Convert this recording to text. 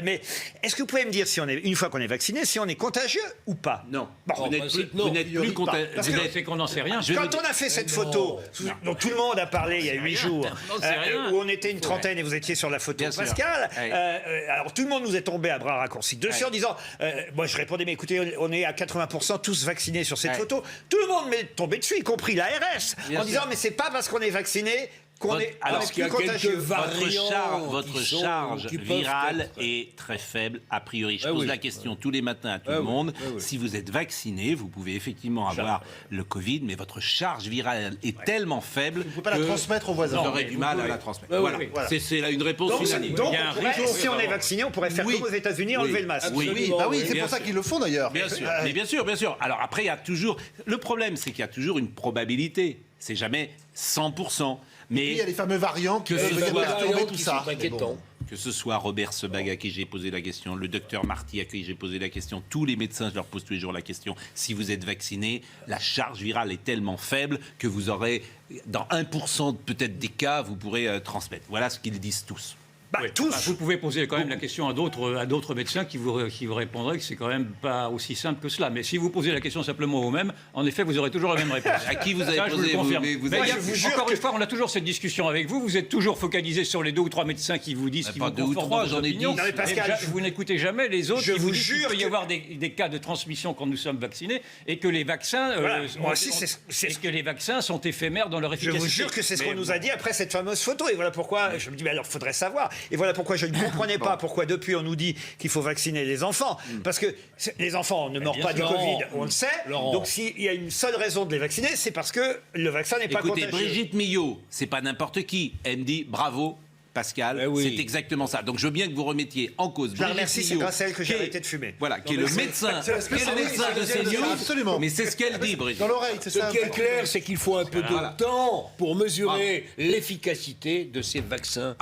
Mais est-ce que vous pouvez me dire, une fois qu'on est vacciné, si on est contagieux ou pas? Non. Bon, Vous n'êtes plus contagieux. Parce Vous que avez fait qu'on n'en sait rien. Quand on a fait cette photo, dont tout le monde a parlé il y a 8 jours, où on était une trentaine et vous étiez sur la photo, Bien sûr. Pascal, Ouais. alors tout le monde nous est tombé à bras raccourcis dessus en disant, moi je répondais, mais écoutez, on est à 80% tous vaccinés sur cette photo. Tout le monde m'est tombé dessus, y compris l'ARS, en disant, mais c'est pas parce qu'on est vacciné qu'on est plus contagieux. Votre charge virale est très faible a priori. Je pose la question tous les matins à tout le monde. Si vous êtes vacciné, vous pouvez effectivement avoir le Covid, mais votre charge virale est tellement faible Vous ne pouvez pas la transmettre aux voisins. vous aurez du mal à la transmettre. Voilà. C'est là une réponse unanime. Donc, Il y a un on pourrait, risque. si on est vacciné, on pourrait faire comme aux États-Unis, enlever le masque. Oui, c'est bien pour ça sûr. qu'ils le font d'ailleurs. Bien sûr, mais bien sûr. Alors après, il y a toujours... Le problème, c'est qu'il y a toujours une probabilité. C'est jamais 100%. Mais Il y a les fameux variants qui peuvent venir perturber tout ça. que ce soit Robert Sebag à qui j'ai posé la question, le docteur Marty à qui j'ai posé la question, tous les médecins, je leur pose tous les jours la question, si vous êtes vacciné, la charge virale est tellement faible que vous aurez, dans 1% peut-être des cas, vous pourrez transmettre. Voilà ce qu'ils disent tous. Tous. Vous pouvez poser quand même la question à d'autres médecins qui vous répondraient que c'est quand même pas aussi simple que cela. Mais si vous posez la question simplement vous-même, en effet, vous aurez toujours la même réponse. À qui vous avez Ça, je vous posé le confirme. vous Encore une fois, on a toujours cette discussion avec vous. Vous êtes toujours focalisé sur les 2 ou 3 médecins qui vous disent, qui pas vous 2 ou confortent 3, dans vos j'en ai opinions. 10. Non, mais Pascal, Vous n'écoutez jamais les autres je qui vous vous disent qu'il jure peut y que- avoir des cas de transmission quand nous sommes vaccinés et que les vaccins, Moi aussi, c'est et que les vaccins sont éphémères dans leur Je efficacité. vous jure que c'est ce qu'on Mais nous a dit après cette fameuse photo. Et voilà pourquoi je me dis, mais alors, faudrait savoir. Et voilà pourquoi je ne comprenais pas pourquoi depuis on nous dit qu'il faut vacciner les enfants. Parce que les enfants ne meurent bien pas du sûr. Covid, on le sait. Laurent. Donc s'il y a une seule raison de les vacciner, c'est parce que le vaccin n'est pas Écoutez, contagieux. Brigitte Millot, c'est pas n'importe qui. Elle me dit bravo. Pascal, c'est exactement ça. Donc je veux bien que vous remettiez en cause. Je la remercie, c'est Millot, grâce à elle que j'ai qui est- arrêté de fumer. Voilà, qui est le médecin, qui est le médecin de CNews. Absolument. Mais c'est ce qu'elle dit, Brigitte. Dans l'oreille, c'est ça. Ce qui est clair, c'est qu'il faut un peu de temps pour mesurer l'efficacité de ces vaccins.